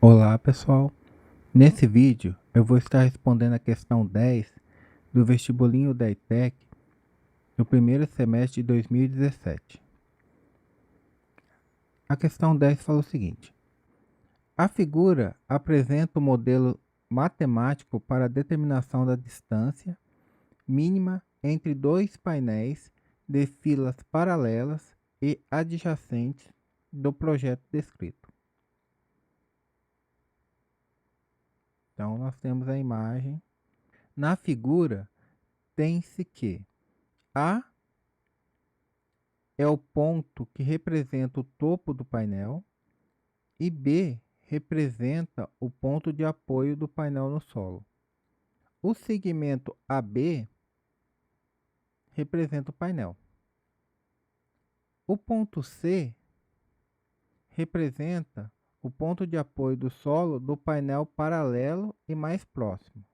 Olá pessoal, nesse vídeo eu vou estar respondendo a questão 10 do vestibulinho da ETEC no primeiro semestre de 2017. A questão 10 fala o seguinte: a figura apresenta o modelo matemático para a determinação da distância mínima entre dois painéis de filas paralelas e adjacentes do projeto descrito. Então nós temos a imagem. Na figura tem-se que A é o ponto que representa o topo do painel e B representa o ponto de apoio do painel no solo. O segmento AB representa o painel. O ponto C representa o ponto de apoio do solo do painel paralelo e mais próximo.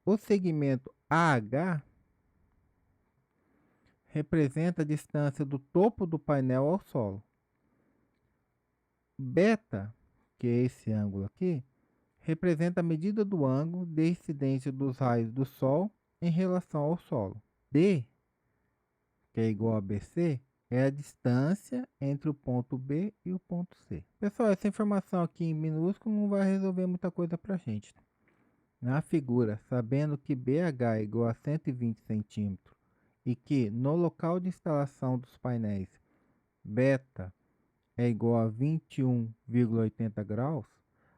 O segmento AH representa a distância do topo do painel ao solo. Beta, que é esse ângulo aqui, representa a medida do ângulo de incidência dos raios do Sol em relação ao solo. D, que é igual a BC, é a distância entre o ponto B e o ponto C. Pessoal, essa informação aqui em minúsculo não vai resolver muita coisa para a gente. Na figura, sabendo que BH é igual a 120 centímetros e que no local de instalação dos painéis beta é igual a 21,80 graus,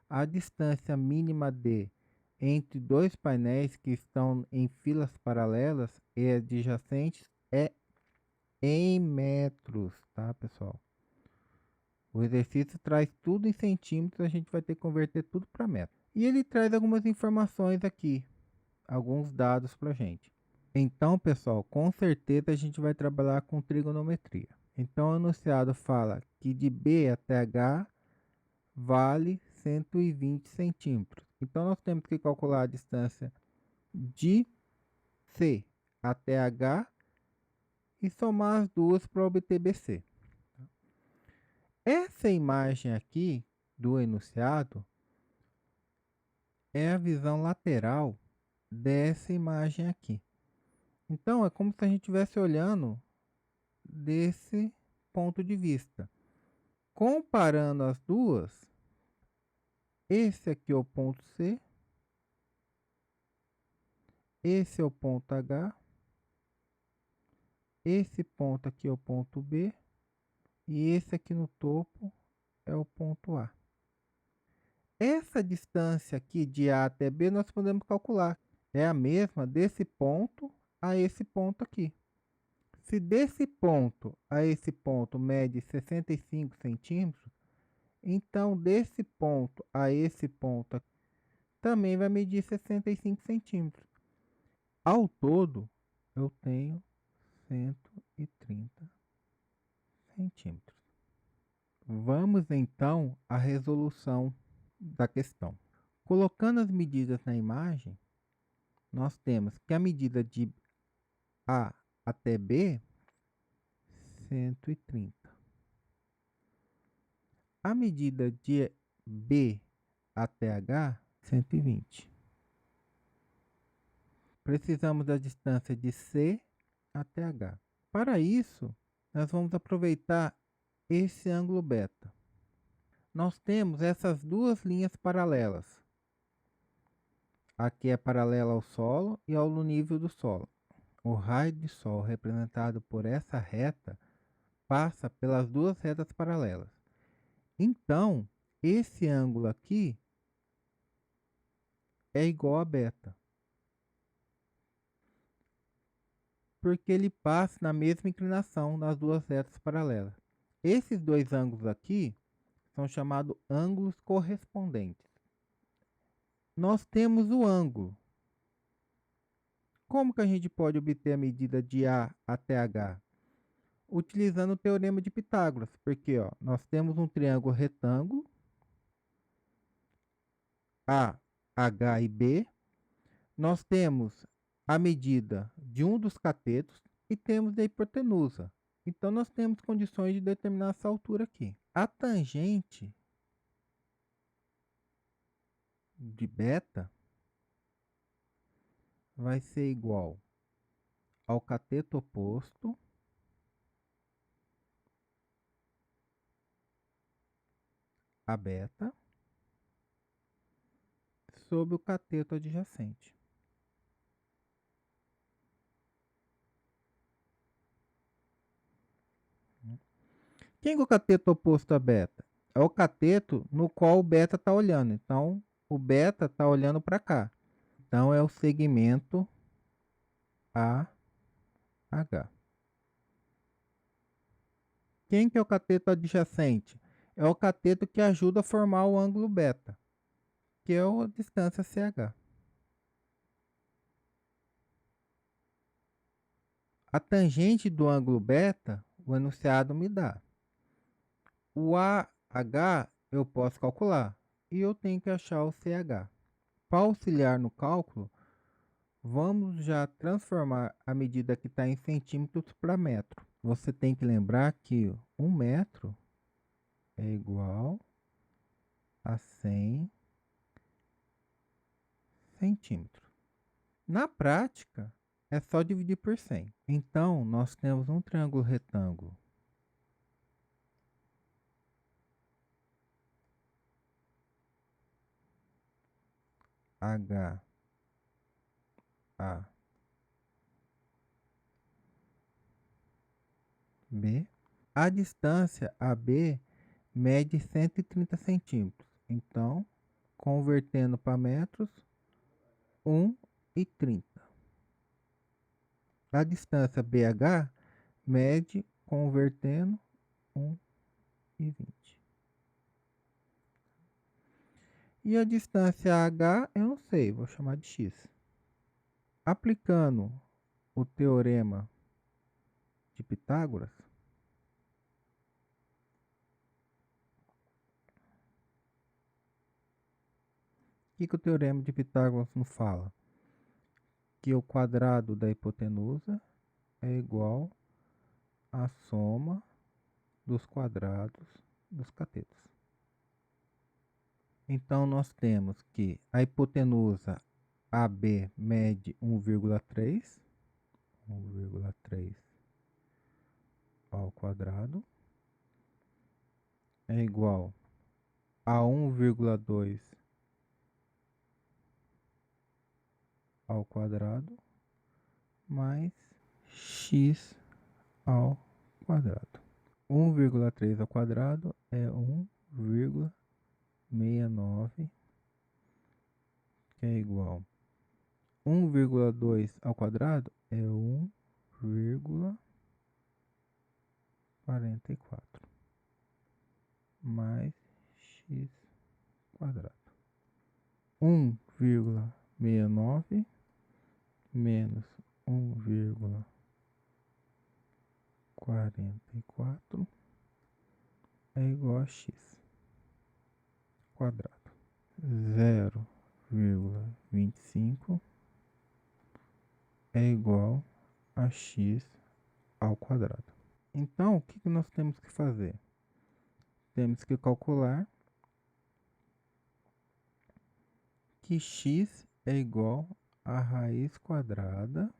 a distância mínima D entre dois painéis que estão em filas paralelas e adjacentes é em metros, tá, pessoal? O exercício traz tudo em centímetros, a gente vai ter que converter tudo para metro. E ele traz algumas informações aqui, alguns dados para a gente. Então, pessoal, com certeza a gente vai trabalhar com trigonometria. Então, o enunciado fala que de B até H vale 120 centímetros. Então, nós temos que calcular a distância de C até H e somar as duas para obter BC. Essa imagem aqui do enunciado é a visão lateral dessa imagem aqui. Então, é como se a gente estivesse olhando desse ponto de vista. Comparando as duas, esse aqui é o ponto C, esse é o ponto H, esse ponto aqui é o ponto B e esse aqui no topo é o ponto A. Essa distância aqui de A até B nós podemos calcular. É a mesma desse ponto a esse ponto aqui. Se desse ponto a esse ponto mede 65 centímetros, então desse ponto a esse ponto aqui, também vai medir 65 centímetros. Ao todo, eu tenho 130 centímetros. Vamos então à resolução da questão. Colocando as medidas na imagem, nós temos que a medida de A até B, 130. A medida de B até H, 120. Precisamos da distância de C até H. Para isso, nós vamos aproveitar esse ângulo beta. Nós temos essas duas linhas paralelas. Aqui é paralela ao solo e ao nível do solo. O raio de sol representado por essa reta passa pelas duas retas paralelas. Então, esse ângulo aqui é igual a beta, porque ele passa na mesma inclinação nas duas retas paralelas. Esses dois ângulos aqui são chamados ângulos correspondentes. Nós temos o ângulo. Como que a gente pode obter a medida de A até H? Utilizando o teorema de Pitágoras, porque ó, nós temos um triângulo retângulo, A, H e B. Nós temos a medida de um dos catetos e temos a hipotenusa. Então, nós temos condições de determinar essa altura aqui. A tangente de beta vai ser igual ao cateto oposto a beta sobre o cateto adjacente. Quem é o cateto oposto a beta? É o cateto no qual o beta está olhando. Então, o beta está olhando para cá. Então, é o segmento AH. Quem que é o cateto adjacente? É o cateto que ajuda a formar o ângulo beta, que é a distância CH. A tangente do ângulo beta, o enunciado me dá. O AH eu posso calcular e eu tenho que achar o CH. Para auxiliar no cálculo, vamos já transformar a medida que está em centímetros para metro. Você tem que lembrar que 1 metro é igual a 100 centímetros. Na prática, é só dividir por 100. Então, nós temos um triângulo retângulo HAB. A distância AB mede 130 centímetros. Então, convertendo para metros, 1,30. A distância BH mede, convertendo, 1,20. E a distância H eu não sei, vou chamar de x. Aplicando o teorema de Pitágoras, o que o teorema de Pitágoras nos fala? Que o quadrado da hipotenusa é igual à soma dos quadrados dos catetos. Então, nós temos que a hipotenusa AB mede 1,3 ao quadrado é igual a 1,2 ao quadrado mais x ao quadrado. 1,3 ao quadrado é 1,69, que é igual 1,2 ao quadrado é 1,44 mais x quadrado. 1,69 menos 1,44 é igual a x quadrado. 0,25 é igual a x ao quadrado. Então, o que nós temos que fazer? Temos que calcular que x é igual a raiz quadrada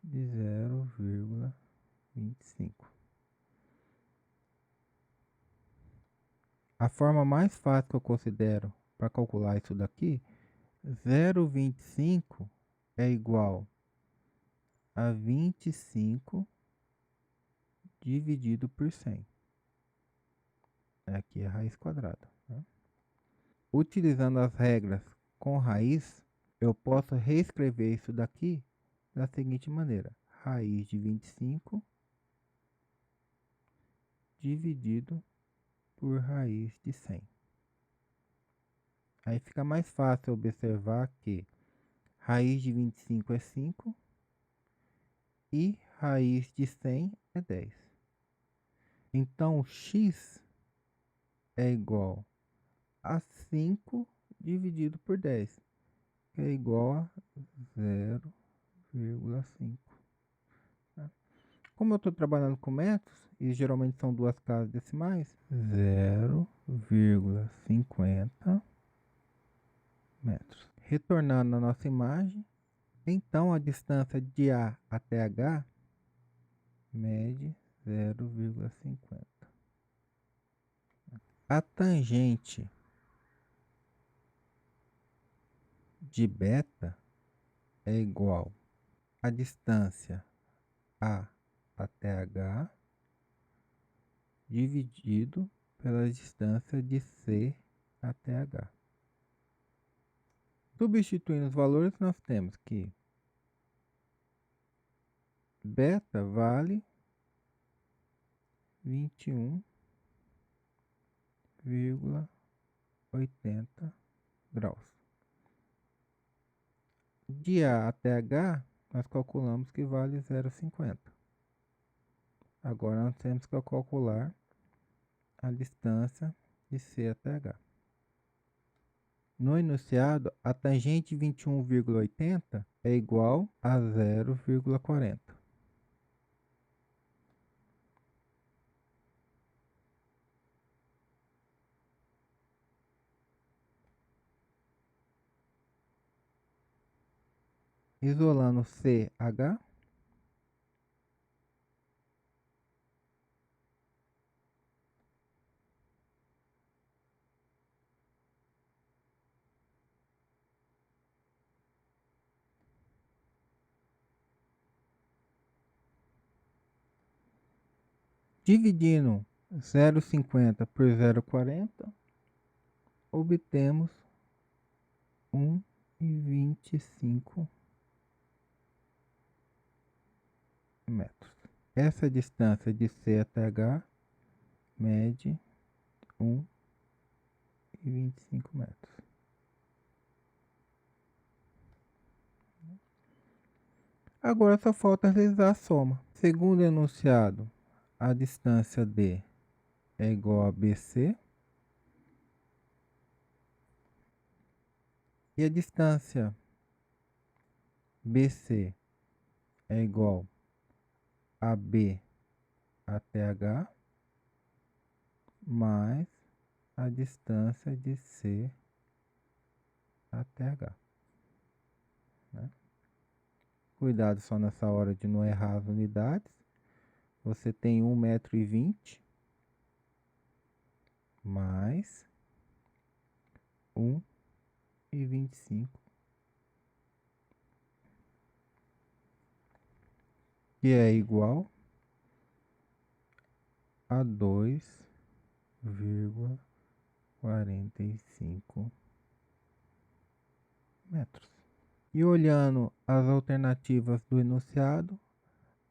de 0,25. A forma mais fácil que eu considero para calcular isso daqui, 0,25 é igual a 25 dividido por 100. Aqui é a raiz quadrada. Tá? Utilizando as regras com raiz, eu posso reescrever isso daqui da seguinte maneira. Raiz de 25 dividido por raiz de 100. Aí fica mais fácil observar que raiz de 25 é 5 e raiz de 100 é 10. Então, x é igual a 5 dividido por 10, que é igual a 0,5. Tá? Como eu estou trabalhando com metros, e geralmente são duas casas decimais, 0,50 metros. Retornando à nossa imagem, então a distância de A até H mede 0,50. A tangente de beta é igual à distância A até H dividido pela distância de C até H. Substituindo os valores, nós temos que beta vale 21,80 graus. De A até H, nós calculamos que vale 0,50. Agora nós temos que calcular a distância de C até H. No enunciado, a tangente 21,80 é igual a 0,40. Isolando CH, dividindo 0,50 por 0,40, obtemos 1,25 metros. Essa distância de C até H mede 1,25 metros. Agora só falta realizar a soma. Segundo o enunciado, a distância D é igual a BC e a distância BC é igual a B até H mais a distância de C até H. Né? Cuidado só nessa hora de não errar as unidades. Você tem 1,20 m mais 1,25, que é igual a 2,45 metros. E olhando as alternativas do enunciado,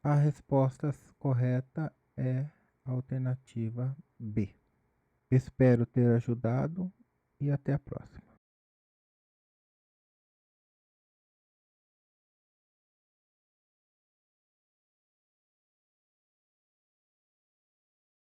a resposta correta é a alternativa B. Espero ter ajudado e até a próxima.